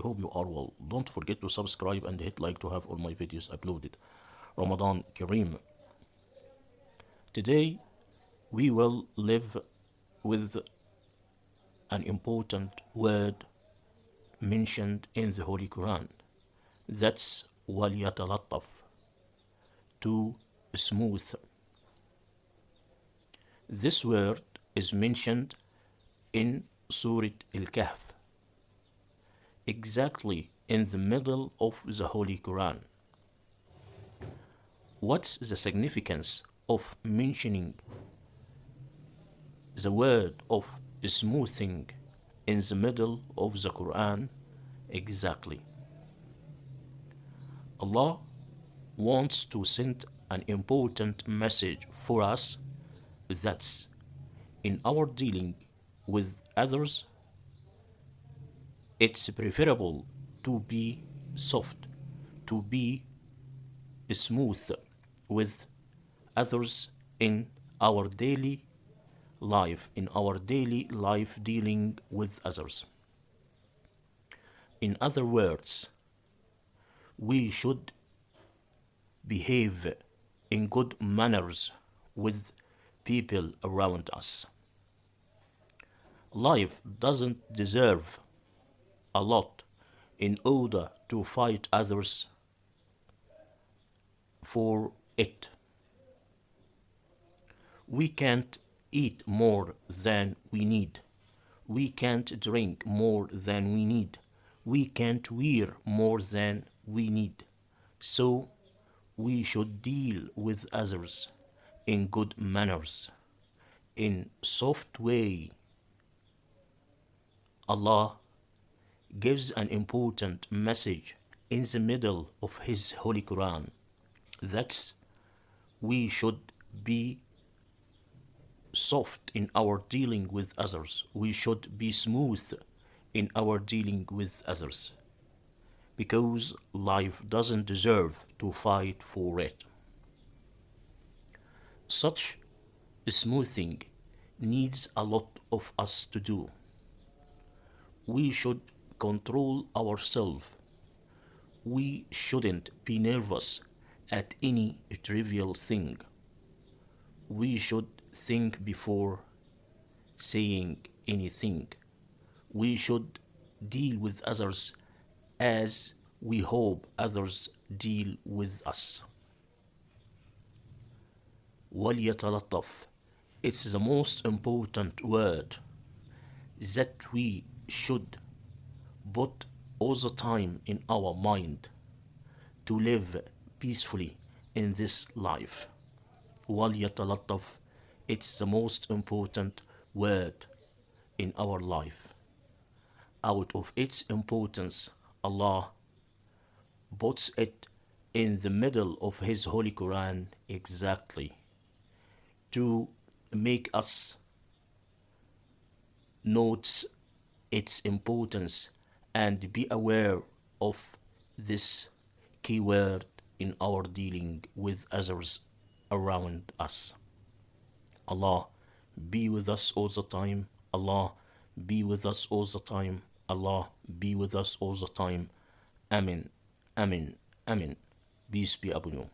hope you are well. Don't forget to subscribe and hit like to have all my videos uploaded. Ramadan Kareem. Today we will live with an important word mentioned in the Holy Quran. That's وَلْيَتَلَطَّفْ, to smooth. This word is mentioned in Surah Al-Kahf, exactly in the middle of the Holy Quran. What's the significance of mentioning the word of smoothing in the middle of the Quran? Exactly. Allah wants to send an important message for us, that in our dealing with others, it's preferable to be soft, to be smooth with others in our daily life dealing with others. In other words, we should behave in good manners with people around us. Life doesn't deserve a lot in order to fight others for it. We can't eat more than we need. We can't drink more than we need. We can't wear more than we need. So we should deal with others in good manners, in soft way. Allah gives an important message in the middle of His Holy Quran. That's we should be soft in our dealing with others. We should be smooth in our dealing with others, because life doesn't deserve to fight for it. Such smoothing needs a lot of us to do. We should control ourselves. We shouldn't be nervous at any trivial thing. We should think before saying anything. We should deal with others as we hope others deal with us. وَلْيَتَلَطَّفْ. It's the most important word that we should put all the time in our mind to live peacefully in this life. وَلْيَتَلَطَّفْ. It's the most important word in our life. Out of its importance, Allah puts it in the middle of His Holy Quran, exactly to make us note its importance and be aware of this key word in our dealing with others around us. Allah be with us all the time. Allah be with us all the time. Allah be with us all the time. Amen. Amen. Amen. Peace be upon you.